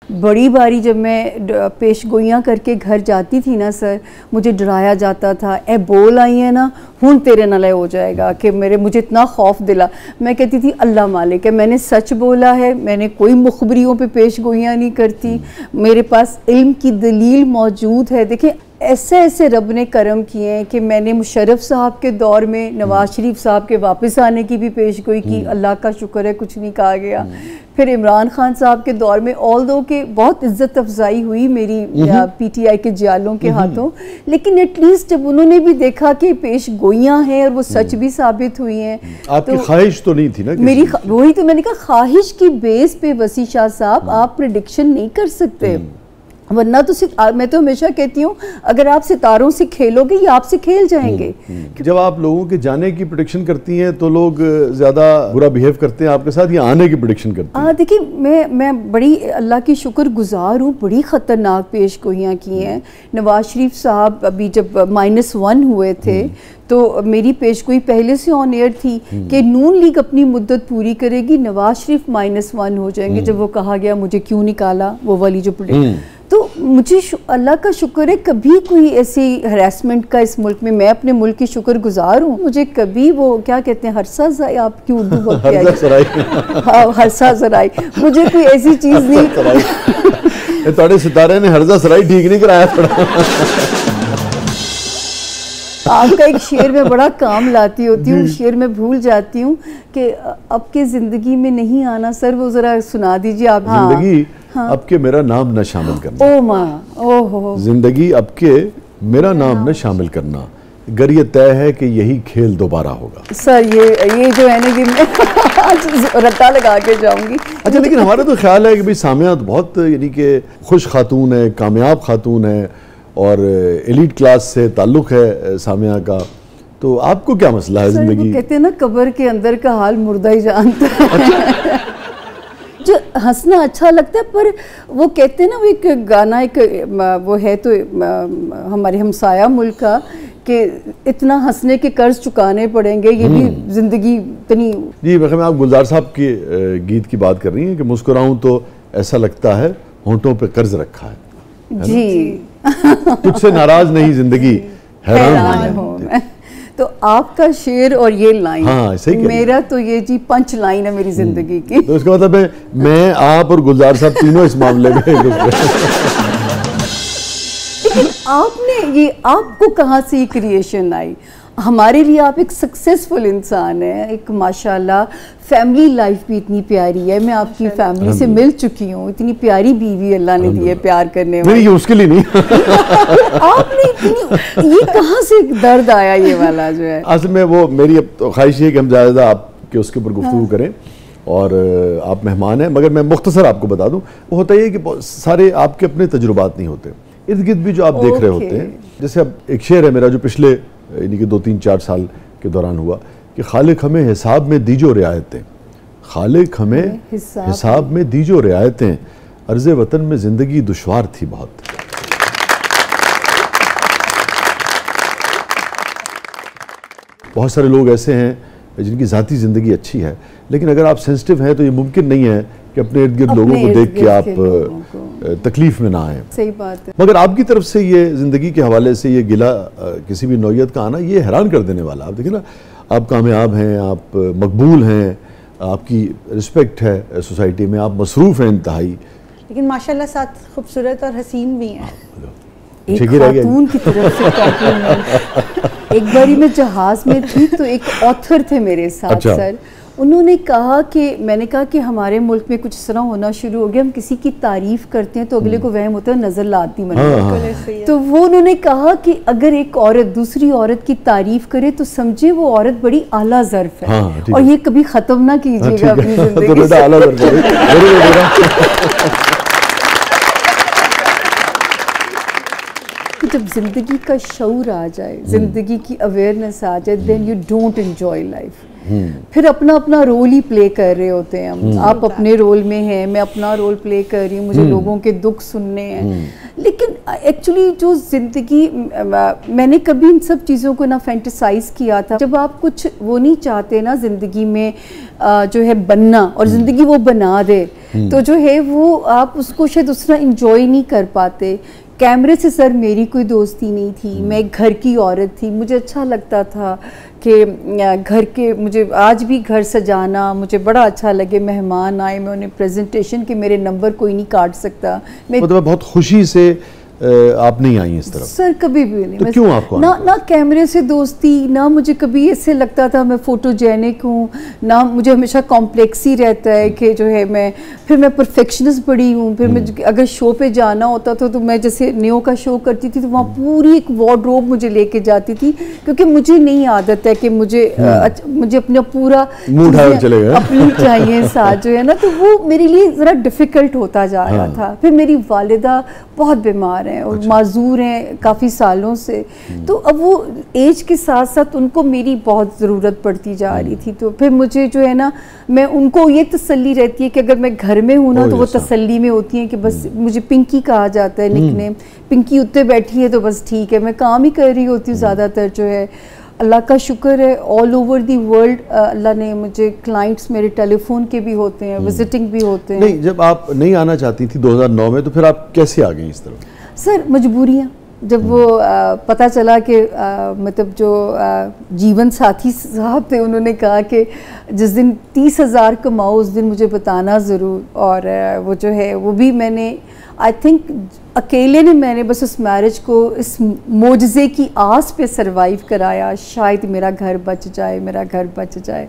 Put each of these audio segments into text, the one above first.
बड़ी बारी जब मैं पेश गोइयाँ करके घर जाती थी ना सर, मुझे डराया जाता था, ए बोल आई है ना हुन तेरे नाल हो जाएगा, कि मुझे इतना खौफ दिला। मैं कहती थी अल्लाह मालिक है, मैंने सच बोला है, मैंने कोई मुखबरियों पे पेश गोइयाँ नहीं करती, मेरे पास इल्म की दलील मौजूद है। देखिए ऐसे ऐसे रब ने करम किए हैं कि मैंने मुशर्रफ साहब के दौर में नवाज शरीफ साहब के वापस आने की भी पेश गोई की, अल्लाह का शुक्र है कुछ नहीं कहा गया। फिर इमरान खान साहब के दौर में ऑल दो के बहुत इज्जत अफजाई हुई मेरी पीटीआई के जियालों के हाथों, लेकिन एटलीस्ट जब उन्होंने भी देखा कि पेश गोइयाँ हैं और वो सच भी साबित हुई हैं। आपकी ख्वाहिश तो नहीं थी ना मेरी, वही तो मैंने कहा, ख्वाहिश की बेस पे वसी शाह साहब आप प्रेडिक्शन नहीं कर सकते, वरना तो मैं तो हमेशा कहती हूँ अगर आप सितारों से खेलोगे ये आपसे खेल जाएंगे। जब आप लोगों के जाने की प्रेडिक्शन करती हैं तो लोग ज़्यादा बुरा बिहेव करते हैं आपके साथ, या आने की प्रेडिक्शन करते हैं? देखिए मैं बड़ी अल्लाह की शुक्रगुजार हूँ, बड़ी ख़तरनाक पेश गोइयाँ की हैं। नवाज शरीफ साहब अभी जब -1 हुए थे तो मेरी पेशगोई पहले से ऑन एयर थी कि नून लीग अपनी मुद्दत पूरी करेगी, नवाज शरीफ -1 हो जाएंगे। जब वो कहा गया मुझे क्यों निकाला, वो वाली जो तो मुझे अल्लाह का शुक्र है कभी कोई ऐसी हरासमेंट का इस मुल्क में, मैं अपने मुल्क की शुक्रगुजार हूँ, मुझे कभी वो क्या कहते हैं हरसा ज़राई, आपकी उर्दू बहुत प्यारी, हाँ हरसा ज़राई, मुझे कोई ऐसी चीज़ नहीं। थोड़े सितारे ने हरसा ज़राई ठीक नहीं कराया थोड़ा। आपका एक शेर में बड़ा काम लाती होती हूँ, शेर में भूल जाती हूँ कि अब के ज़िंदगी में नहीं आना। सर वो ज़रा सुना दीजिए आप। जिंदगी अब के मेरा नाम न शामिल करना। ओ माँ, ओहो। जिंदगी अब के मेरा नाम न शामिल करना, अगर ये तय है कि यही खेल दोबारा होगा। सर ये जो है ना कि मैं रट्टा लगा के जाऊंगी। अच्छा, लेकिन हमारा तो ख्याल है कि भाई सामिया तो बहुत यानी कि खुश खातून है, कामयाब खातून है और एलीट क्लास से ताल्लुक़ है सामिया का, तो आपको क्या मसला है जिंदगी? कहते हैं ना कब्र के अंदर का हाल मुर्दा ही जानता है। जो हंसना अच्छा लगता है, पर वो कहते हैं ना, वो एक गाना एक वो है तो हमारे हमसाया मुल्क का कि इतना हंसने के कर्ज चुकाने पड़ेंगे, ये भी जिंदगी इतनी। जी मैं आप गुलजार साहब के गीत की बात कर रही हैं कि मुस्कुराऊं तो ऐसा लगता है होंठों पे कर्ज रखा है जी, तुझसे नाराज नहीं जिंदगी हैरान हूं मैं। तो आपका शेर और ये लाइन, हाँ, सही मेरा तो ये जी पंच लाइन है मेरी जिंदगी की। तो इसका मतलब है मैं, आप और गुलजार साहब तीनों इस मामले में लेकिन आपने ये, आपको कहाँ से ये क्रिएशन आई? हमारे लिए आप एक सक्सेसफुल इंसान हैं, एक माशाल्लाह फैमिली लाइफ भी इतनी प्यारी है, मैं आपकी फैमिली से मिल चुकी हूँ, इतनी प्यारी बीवी अल्लाह ने दी है प्यार करने वाली। नहीं, उसके लिए नहीं। आपने इतनी, ये कहाँ से दर्द आया ये वाला जो है? असल में वो मेरी अब तो ख्वाहिश है कि हम ज़्यादा आपके उसके ऊपर गुफ्तगू करें, और आप मेहमान हैं, मगर मैं मुख्तसर आपको बता दूं, वो होता है कि सारे आपके अपने तजुर्बात नहीं होते, इर्द गिर्द भी जो आप देख रहे होते हैं। जैसे अब एक शेर है मेरा जो पिछले यानी कि 2-3-4 साल के दौरान हुआ कि खालिक हमें हिसाब में दीजो रियायतें, खालिक हमें हिसाब में दीजो रियायतें, अर्ज़े वतन में ज़िंदगी दुश्वार थी बहुत। बहुत सारे लोग ऐसे हैं जिनकी ज़ाती ज़िंदगी अच्छी है, लेकिन अगर आप सेंसिटिव हैं तो ये मुमकिन नहीं है कि अपने इर्द गिर्द लोगों को देख के आप तकलीफ में ना आए। सही बात है। मगर आपकी तरफ से ये ज़िंदगी के हवाले से ये गिला किसी भी नौयत का आना, ये हैरान कर देने वाला। आप देखिए ना, आप कामयाब हैं, आप मकबूल हैं, आपकी रिस्पेक्ट है सोसाइटी में, आप मसरूफ़ हैं इंतहाई, लेकिन माशाल्लाह साथ खूबसूरत और हसीन भी हैं। एक खातून की तरफ से कॉम्प्लीमेंट। एक बारी मैं जहाज में थी तो एक ऑथर थे मेरे साथ। अच्छा। सर उन्होंने कहा कि, मैंने कहा कि हमारे मुल्क में कुछ इस तरह होना शुरू हो गया, हम किसी की तारीफ करते हैं तो अगले को वहम होता है नजर लाती मन। तो वो उन्होंने कहा कि अगर एक औरत दूसरी औरत की तारीफ करे तो समझे वो औरत बड़ी आला ज़र्फ है। और ये कभी खत्म ना कीजिएगा अपनी जिंदगी से। जब जिंदगी का शऊर आ जाए, जिंदगी की अवेयरनेस आ जाए, then you don't enjoy life. फिर अपना अपना रोल ही प्ले कर रहे होते हैं हम। आप अपने रोल में हैं, मैं अपना रोल प्ले कर रही हूँ, मुझे लोगों के दुख सुनने हैं। लेकिन एक्चुअली जो ज़िंदगी, मैंने कभी इन सब चीज़ों को ना फैंटेसाइज किया था। जब आप कुछ वो नहीं चाहते ना ज़िंदगी में जो है बनना, और ज़िंदगी वो बना दे, तो जो है वो आप उसको शायद दूसरा इंजॉय नहीं कर पाते। कैमरे से सर मेरी कोई दोस्ती नहीं थी, मैं एक घर की औरत थी, मुझे अच्छा लगता था कि घर के, मुझे आज भी घर सजाना मुझे बड़ा अच्छा लगे, मेहमान आए मैं उन्हें प्रेजेंटेशन के मेरे नंबर कोई नहीं काट सकता। मैं मतलब बहुत खुशी से आप नहीं आई इस तरफ? सर कभी भी नहीं। तो क्यों आपको ना कैमरे से दोस्ती, ना मुझे कभी ऐसे लगता था मैं फोटोजेनिक हूँ, ना मुझे हमेशा कॉम्प्लेक्स ही रहता है कि जो है मैं परफेक्शनिस्ट बड़ी हूँ। फिर मैं अगर शो पे जाना होता था तो मैं जैसे न्यो का शो करती थी तो वहाँ पूरी एक वार्डरोब मुझे लेके जाती थी, क्योंकि मुझे नहीं आदत है कि मुझे अपना पूरा अपनी चाहिए साथ जो है ना, तो वो मेरे लिए ज़रा डिफ़िकल्ट होता जा रहा था। फिर मेरी वालिदा बहुत बीमार हैं और माजूर हैं काफ़ी सालों से, तो अब वो एज के साथ साथ उनको मेरी बहुत ज़रूरत पड़ती जा रही थी। तो फिर मुझे जो है ना, मैं उनको ये तसल्ली रहती है कि अगर मैं घर में हूँ ना तो वो तसल्ली में होती हैं कि बस मुझे पिंकी कहा जाता है निकनेम, पिंकी उत्ते बैठी है तो बस ठीक है, मैं काम ही कर रही होती हूँ ज़्यादातर। जो है अल्लाह का शुक्र है, ऑल ओवर दी वर्ल्ड अल्लाह ने मुझे क्लाइंट्स मेरे टेलीफोन के भी होते हैं, विजिटिंग भी होते हैं। नहीं, जब आप नहीं आना चाहती थी 2009 में, तो फिर आप कैसे आ गई इस तरफ? सर मजबूरियाँ, जब वो पता चला कि मतलब जो जीवन साथी साहब थे उन्होंने कहा कि जिस दिन 30,000 कमाओ उस दिन मुझे बताना ज़रूर, और वो जो है वो भी मैंने आई थिंक अकेले ने मैंने बस उस मैरिज को इस मोजज़े की आस पे सरवाइव कराया, शायद मेरा घर बच जाए, मेरा घर बच जाए,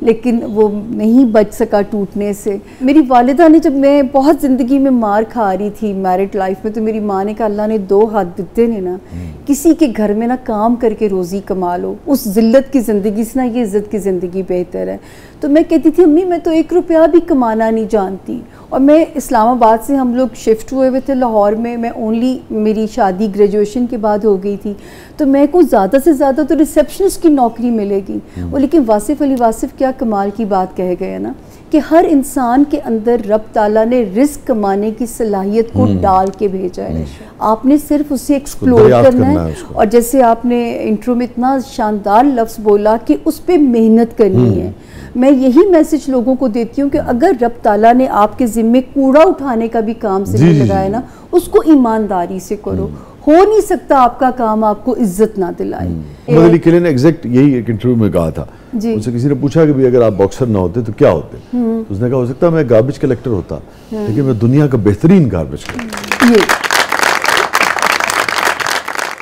लेकिन वो नहीं बच सका टूटने से। मेरी वालिदा ने, जब मैं बहुत ज़िंदगी में मार खा रही थी मैरिड लाइफ में, तो मेरी माँ ने कहा अल्लाह ने 2 हाथ दिते ने ना, किसी के घर में ना काम करके रोज़ी कमा लो, उस ज़िल्लत की ज़िंदगी से ना ये इज़्ज़त की ज़िंदगी बेहतर है। तो मैं कहती थी अम्मी मैं तो 1 रुपया भी कमाना नहीं जानती, और मैं इस्लामाबाद से हम लोग शिफ्ट हुए हुए थे लाहौर में, मैं ओनली, मेरी शादी ग्रेजुएशन के बाद हो गई थी, तो मैं को ज़्यादा से ज़्यादा तो रिसेप्शनिस्ट की नौकरी मिलेगी। और लेकिन वासिफ़ अली वासिफ़ क्या कमाल की बात कह गए ना कि हर इंसान के अंदर रब ताला ने रिस्क कमाने की सलाहियत को डाल के भेजा है, आपने सिर्फ उसे एक्सप्लोर करना है। और जैसे आपने इंट्रो में इतना शानदार लफ्ज़ बोला कि उस पर मेहनत करनी है, मैं यही मैसेज लोगों को देती हूँ कि अगर रब ताला ने आपके ज़िम्मे कूड़ा उठाने का भी काम से लगाया ना, उसको ईमानदारी से करो। हो नहीं सकता आपका काम आपको इज्जत ना दिलाए। मोहम्मद अली किले ने एग्जैक्ट यही एक इंटरव्यू में कहा था, उससे किसी ने पूछा कि भाई अगर आप बॉक्सर ना होते तो क्या होते, तो उसने कहा हो सकता है मैं गार्बेज कलेक्टर होता, लेकिन मैं दुनिया का बेहतरीन गार्बेज कलेक्टर।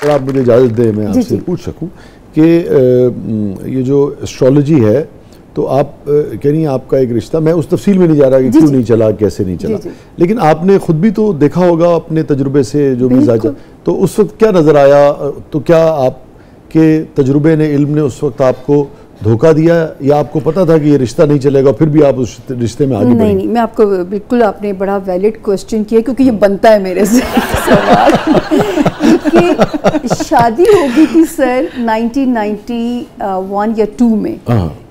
अगर आप मुझे इजाज़त दें मैं आपसे पूछ सकूं कि ये जो एस्ट्रोलॉजी है, तो आप कह रही हैं आपका एक रिश्ता, मैं उस तफसील में नहीं जा रहा कि क्यों नहीं चला, कैसे नहीं चला, लेकिन आपने खुद भी तो देखा होगा अपने तजुर्बे से जो मिजाज, तो उस वक्त क्या नज़र आया? तो क्या आपके तजुर्बे ने, इल्म ने उस वक्त आपको धोखा दिया, या आपको पता था कि ये रिश्ता नहीं चलेगा फिर भी आप उस रिश्ते में आगे बढ़े? नहीं, मैं आपको बिल्कुल, आपने बड़ा वैलिड क्वेश्चन किया, क्योंकि ये बनता है मेरे से सवाल कि शादी हो गई थी सर 1991 या 2 में।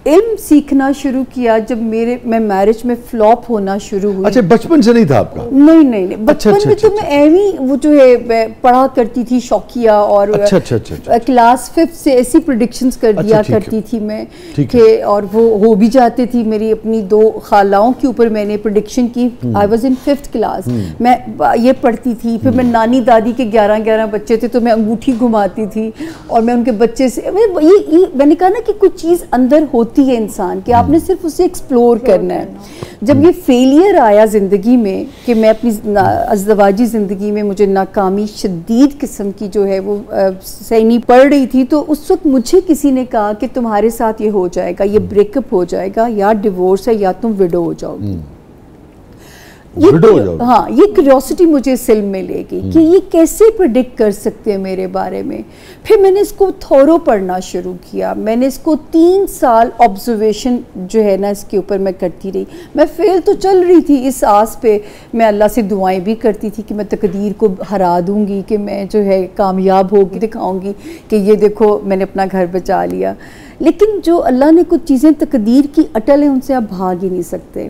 इल्म सीखना शुरू किया जब मैं मैरिज में फ्लॉप होना शुरू हुई। अच्छा, बचपन से नहीं था आपका? नहीं, बचपन में तो मैं एवी वो जो है पढ़ा करती थी शौकिया, और क्लास 5 से ऐसी प्रेडिक्शंस कर दिया करती थी मैं कि, और वो हो भी जाते थी। मेरी अपनी 2 खालाओं के ऊपर मैंने प्रेडिक्शन की। I was in 5th class, मैं ये पढ़ती थी। फिर मैं नानी दादी के 11 बच्चे थे तो मैं अंगूठी घुमाती थी, और मैं उनके बच्चे से मैंने कहा ना कि कुछ चीज़ अंदर होती है इंसान कि आपने सिर्फ उसे एक्सप्लोर करना है। जब ये फेलियर आया ज़िंदगी में कि मैं अपनी अज़दवाजी ज़िंदगी में मुझे नाकामी शदीद किस्म की जो है वो सहनी पड़ रही थी, तो उस वक्त मुझे किसी ने कहा कि तुम्हारे साथ ये हो जाएगा, ये ब्रेकअप हो जाएगा, या डिवोर्स है, या तुम विडो हो जाओगी। हाँ, ये क्यूरियोसिटी मुझे इस इल्म में लेगी कि ये कैसे प्रेडिक्ट कर सकते हैं मेरे बारे में। फिर मैंने इसको थोरो पढ़ना शुरू किया, मैंने इसको 3 साल ऑब्जर्वेशन जो है ना इसके ऊपर मैं करती रही। मैं फेल तो चल रही थी, इस आस पे मैं अल्लाह से दुआएं भी करती थी कि मैं तकदीर को हरा दूंगी, कि मैं जो है कामयाब होगी, दिखाऊंगी कि ये देखो मैंने अपना घर बचा लिया। लेकिन जो अल्लाह ने कुछ चीज़ें तकदीर की अटल है, उनसे आप भाग ही नहीं सकते।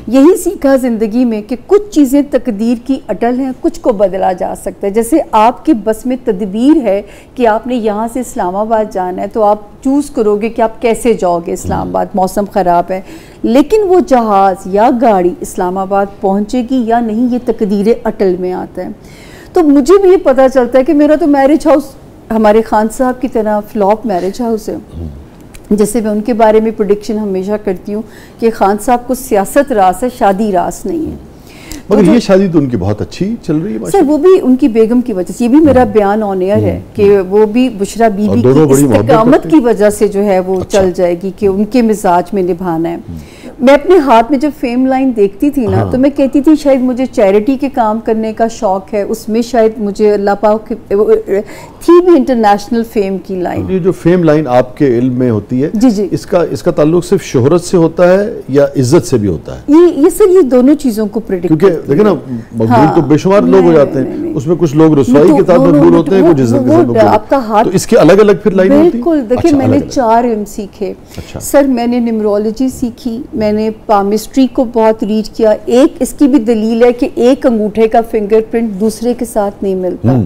यही सीखा ज़िंदगी में कि कुछ चीज़ें तकदीर की अटल हैं, कुछ को बदला जा सकता है। जैसे आपके बस में तदबीर है कि आपने यहाँ से इस्लामाबाद जाना है, तो आप चूज़ करोगे कि आप कैसे जाओगे इस्लामाबाद, मौसम ख़राब है, लेकिन वो जहाज़ या गाड़ी इस्लामाबाद पहुँचेगी या नहीं, ये तकदीर अटल में आता है। तो मुझे भी ये पता चलता है कि मेरा तो मैरिज हाउस हमारे खान साहब की तरह फ्लॉप मैरिज हाउस है। जैसे मैं उनके बारे में प्रेडिक्शन हमेशा करती हूँ कि खान साहब को सियासत रास है, शादी रास नहीं है। मगर ये शादी तो उनकी बहुत अच्छी चल रही है सर, वो भी उनकी बेगम की वजह से, ये भी मेरा बयान ऑन एयर है कि वो भी बुशरा बीबी की इस्तिकामत की वजह से जो है वो चल जाएगी कि उनके मिजाज में निभाना है। मैं अपने हाथ में जब फेम लाइन देखती थी ना, तो मैं कहती थी शायद मुझे चैरिटी के काम करने का शौक है, उसमें शायद मुझे अल्लाह पाक थी भी इंटरनेशनल फेम की लाइन। ये जो फेम लाइन आपके इल्म में होती है, जी जी, इसका ताल्लुक सिर्फ शोहरत से होता है या इज्जत से भी होता है? ये सर, ये दोनों चीजों को प्रेडिक्ट, क्योंकि देखिए ना, मकबूल तो बेशुमार लोग हो जाते हैं, उसमें कुछ लोग रसवाई के साथ मकबूल होते हैं, कुछ इज्जत के साथ मकबूल। आपका हाथ, तो इसके अलग अलग फिर लाइन होती है? बिल्कुल। देखिए, मैंने 4 इल्म सीखे सर। मैंने न्यूमरोलॉजी सीखी, मैंने पामिस्ट्री को बहुत रीड किया। एक इसकी भी दलील है कि एक अंगूठे का फिंगरप्रिंट दूसरे के साथ नहीं मिलता,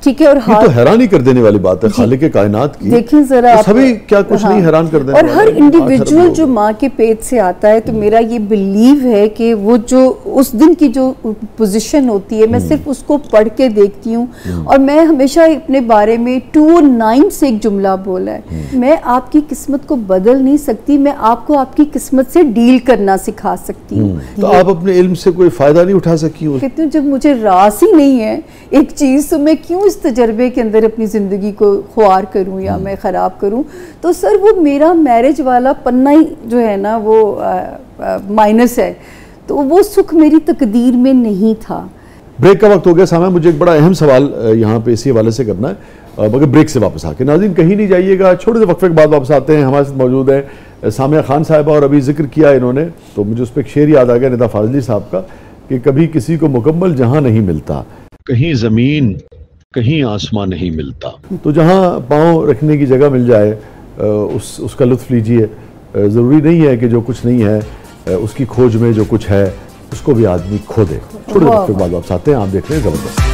ठीक है। और ये तो हैरानी कर देने वाली बात है खालिक कायनात की। देखिए जरा, तो सभी क्या कुछ नहीं हैरान कर देने और हर इंडिविजुअल जो माँ के पेट से आता है, तो मेरा ये बिलीव है कि वो जो उस दिन की जो पोजीशन होती है, मैं सिर्फ उसको पढ़ के देखती हूँ। और मैं हमेशा अपने बारे में 209 से एक जुमला बोला है, मैं आपकी किस्मत को बदल नहीं सकती, मैं आपको आपकी किस्मत से डील करना सिखा सकती हूँ। तो आप अपने इल्म से कोई फायदा नहीं उठा सकी? कहती हूँ जब मुझे रास ही नहीं है एक चीज़, तो मैं क्यों इस तजर्बे के अंदर अपनी ज़िंदगी को ख्वार करूँ या मैं ख़राब करूँ। तो सर, वो मेरा मैरिज वाला पन्ना ही जो है ना, वो माइनस है, तो वो सुख मेरी तकदीर में नहीं था। ब्रेक का वक्त हो गया सामने, मुझे एक बड़ा अहम सवाल यहाँ पे इसी हवाले से करना है, मगर ब्रेक से वापस आके नाज़रीन कहीं नहीं जाइएगा, छोटे से वक्फे के बाद वापस आते हैं। हमारे साथ मौजूद है सामिया खान साहिबा, और अभी जिक्र किया इन्होंने तो मुझे उस पर एक शेर याद आ गया निदा फाजली साहब का कि कभी किसी को मुकम्मल जहां नहीं मिलता, कहीं ज़मीन कहीं आसमां नहीं मिलता। तो जहां पाँव रखने की जगह मिल जाए उसका लुत्फ लीजिए। ज़रूरी नहीं है कि जो कुछ नहीं है उसकी खोज में जो कुछ है उसको भी आदमी खो दे। छोटे वक्त के बाद वापस आते हैं, आप देख रहे हैं ज़बरदस्त।